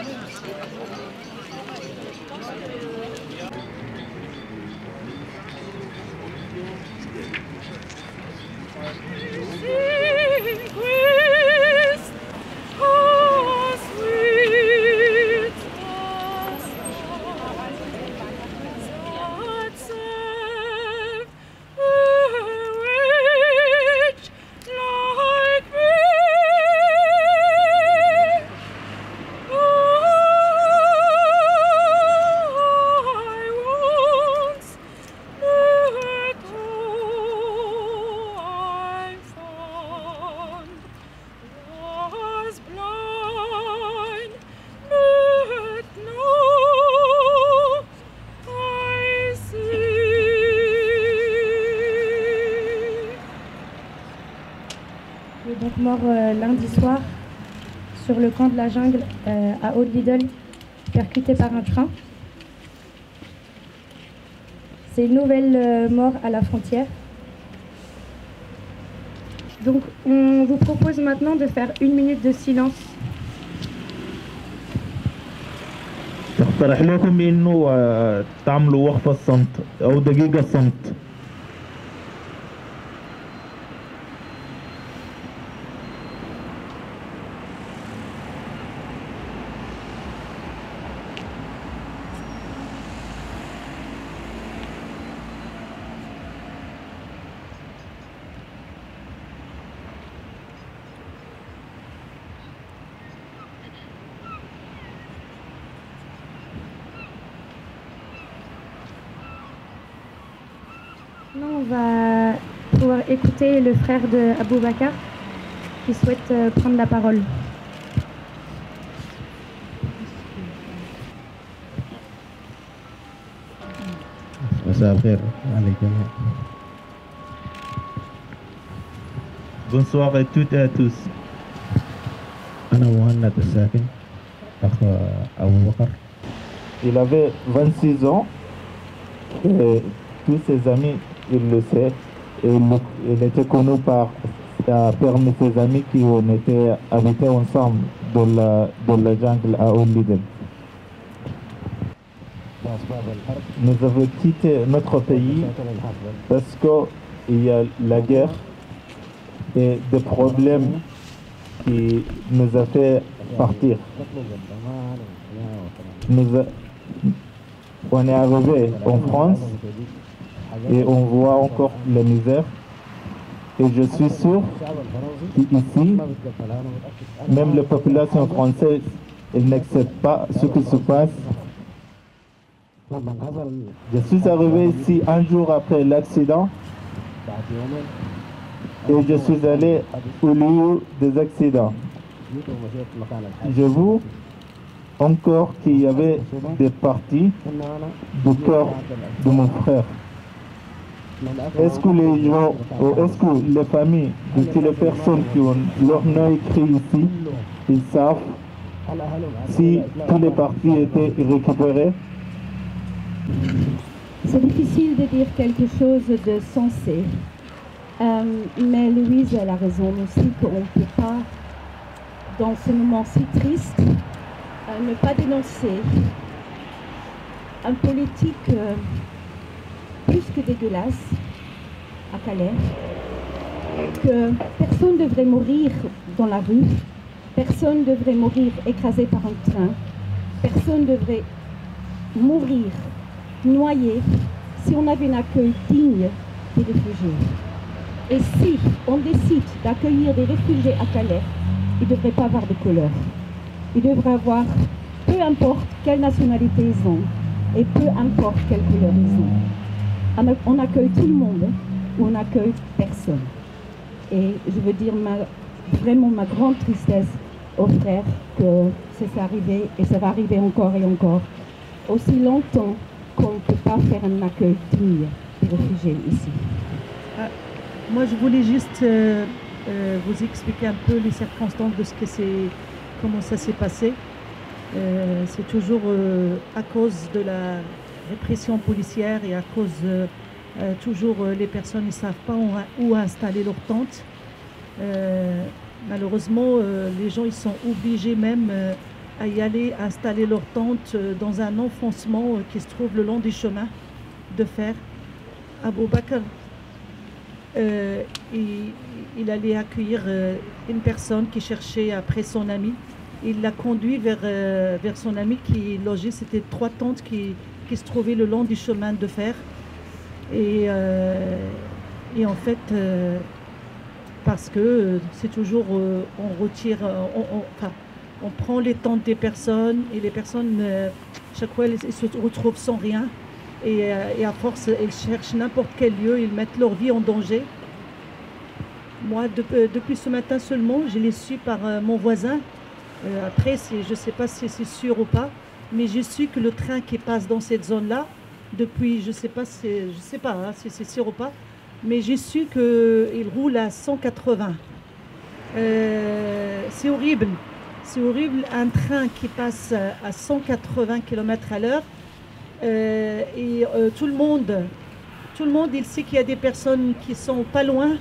Il est donc mort lundi soir sur le camp de la jungle à Old Lidl, percuté par un train. C'est une nouvelle mort à la frontière. Donc on vous propose maintenant de faire 1 minute de silence. اقترح لكم انه تعملوا وقفة صمت او دقيقة صمت. Maintenant, on va pouvoir écouter le frère de Abou Bakar qui souhaite prendre la parole. Bonsoir à toutes et à tous. Il avait 26 ans et tous ses amis, il le sait, et il était connu parmi ses amis qui habitaient ensemble dans la jungle à Old Lidl. Nous avons quitté notre pays parce qu'il y a la guerre et des problèmes qui nous a fait partir. On est arrivé en France et on voit encore la misère. Et je suis sûr qu'ici, même la population française, elle n'accepte pas ce qui se passe. Je suis arrivé ici un jour après l'accident et je suis allé au lieu des accidents. Je vois encore qu'il y avait des parties du corps de mon frère. Est-ce que les gens, ou est-ce que les familles de toutes les personnes qui ont leur nom écrit ici, ils savent si tous les parties étaient récupérées? C'est difficile de dire quelque chose de sensé, mais Louise elle a raison aussi qu'on ne peut pas, dans ce moment si triste, ne pas dénoncer un politique plus que dégueulasse à Calais, que personne ne devrait mourir dans la rue, personne ne devrait mourir écrasé par un train, personne ne devrait mourir noyé si on avait un accueil digne des réfugiés. Et si on décide d'accueillir des réfugiés à Calais, il ne devrait pas avoir de couleur. Il devrait avoir, peu importe quelle nationalité ils ont, et peu importe quelle couleur ils ont. On accueille tout le monde ou on accueille personne. Et je veux dire vraiment ma grande tristesse aux frères que c'est arrivé et ça va arriver encore et encore. Aussi longtemps qu'on ne peut pas faire un accueil digne des réfugiés ici. Moi, je voulais juste vous expliquer un peu les circonstances de comment ça s'est passé. C'est toujours à cause de la répression policière et à cause toujours les personnes ne savent pas où installer leur tente. Malheureusement, les gens ils sont obligés même à y aller installer leur tente dans un enfoncement qui se trouve le long du chemin de fer. Abou Bakr, il allait accueillir une personne qui cherchait après son ami. Il l'a conduit vers son ami qui logeait. C'était 3 tentes qui se trouvaient le long du chemin de fer. Et en fait, parce que c'est toujours, on retire, on prend les tentes des personnes et les personnes, chaque fois, elles se retrouvent sans rien. Et à force, elles cherchent n'importe quel lieu, ils mettent leur vie en danger. Moi, depuis ce matin seulement, je l'ai su par mon voisin. Après, je ne sais pas si c'est sûr ou pas, mais j'ai su que le train qui passe dans cette zone-là, depuis, je ne sais pas hein, si c'est sûr ou pas, mais j'ai su qu'il roule à 180. C'est horrible. C'est horrible, un train qui passe à 180 km/h. Tout le monde, il sait qu'il y a des personnes qui sont pas loin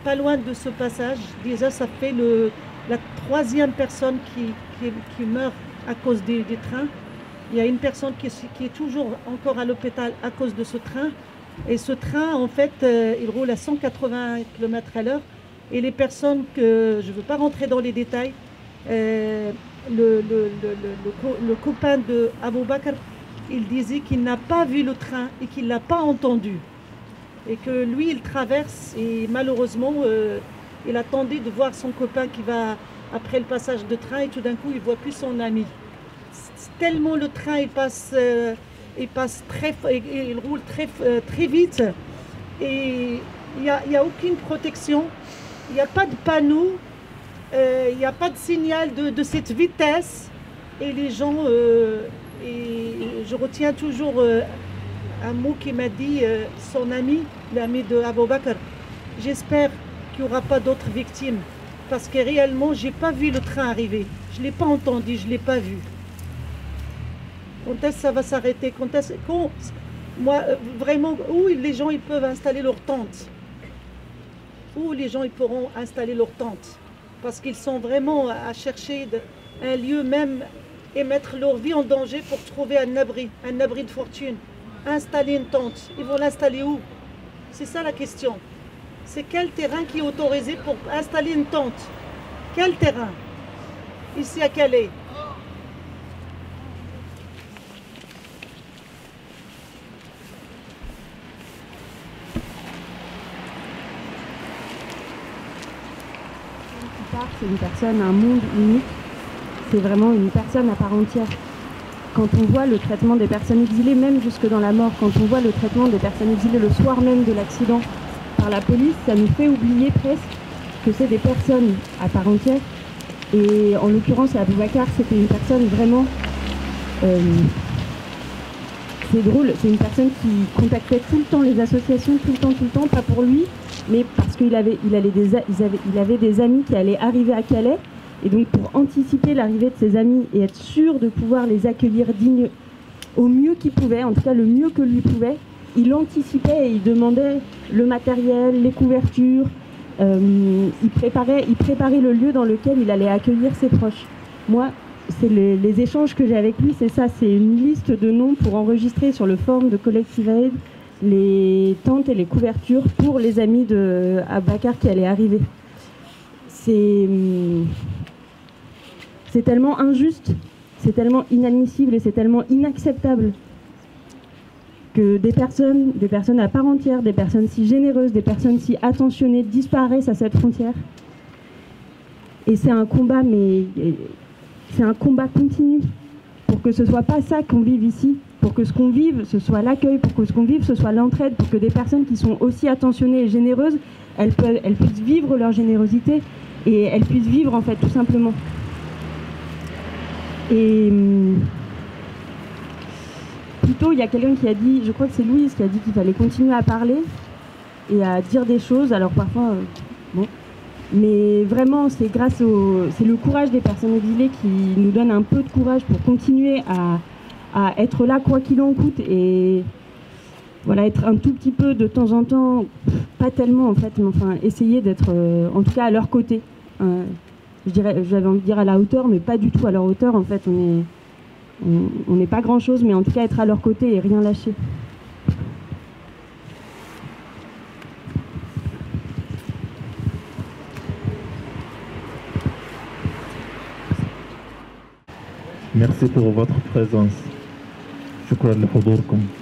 de ce passage. Déjà, ça fait la 3e personne qui meurt à cause des trains. Il y a une personne qui est toujours encore à l'hôpital à cause de ce train. Et ce train, en fait, il roule à 180 km/h. Et les personnes je ne veux pas rentrer dans les détails, le copain de Abou Bakr, il disait qu'il n'a pas vu le train et qu'il ne l'a pas entendu. Et que lui, il traverse et malheureusement, il attendait de voir son copain qui va après le passage de train et tout d'un coup, il ne voit plus son ami. Tellement le train, il roule très vite et il n'y a aucune protection, il n'y a pas de panneau, il n'y a pas de signal de cette vitesse et les gens... Et je retiens toujours un mot qui m'a dit son ami, l'ami de Abou Bakr. J'espère qu'il n'y aura pas d'autres victimes. Parce que réellement, je n'ai pas vu le train arriver. Je ne l'ai pas entendu, je ne l'ai pas vu. Quand est-ce que ça va s'arrêter? Moi, vraiment, où les gens ils peuvent installer leur tente? Où les gens ils pourront installer leur tente? Parce qu'ils sont vraiment à chercher un lieu même et mettre leur vie en danger pour trouver un abri de fortune. Installer une tente, ils vont l'installer où? C'est ça la question. C'est quel terrain qui est autorisé pour installer une tente? Quel terrain? Ici à Calais. C'est une personne, un monde unique. C'est vraiment une personne à part entière. Quand on voit le traitement des personnes exilées, même jusque dans la mort, quand on voit le traitement des personnes exilées le soir même de l'accident par la police, ça nous fait oublier presque que c'est des personnes à part entière. Et en l'occurrence, Abou Bakr, c'était une personne vraiment... c'est drôle, c'est une personne qui contactait tout le temps les associations, tout le temps, pas pour lui, mais parce qu'il avait des amis qui allaient arriver à Calais. Et donc pour anticiper l'arrivée de ses amis et être sûr de pouvoir les accueillir au mieux qu'il pouvait, en tout cas le mieux que lui pouvait, il anticipait et il demandait le matériel, les couvertures, il préparait le lieu dans lequel il allait accueillir ses proches. Moi, c'est les échanges que j'ai avec lui, c'est ça, c'est une liste de noms pour enregistrer sur le forum de Collective Aid les tentes et les couvertures pour les amis de Abou Bakr qui allaient arriver. C'est tellement injuste, c'est tellement inadmissible et c'est tellement inacceptable que des personnes à part entière, des personnes si généreuses, des personnes si attentionnées disparaissent à cette frontière. Et c'est un combat, mais c'est un combat continu pour que ce soit pas ça qu'on vive ici, pour que ce qu'on vive, ce soit l'accueil, pour que ce qu'on vive, ce soit l'entraide, pour que des personnes qui sont aussi attentionnées et généreuses, elles puissent vivre leur générosité et elles puissent vivre en fait tout simplement. Et plutôt, il y a quelqu'un qui a dit, je crois que c'est Louise qui a dit qu'il fallait continuer à parler et à dire des choses, alors parfois, bon. Mais vraiment, c'est le courage des personnes exilées qui nous donne un peu de courage pour continuer à être là quoi qu'il en coûte et voilà, être un tout petit peu de temps en temps, pas tellement en fait, mais enfin essayer d'être en tout cas à leur côté. j'avais envie de dire à la hauteur, mais pas du tout à leur hauteur. En fait, on n'est pas grand-chose, mais en tout cas être à leur côté et rien lâcher. Merci pour votre présence. شكرا لحضوركم.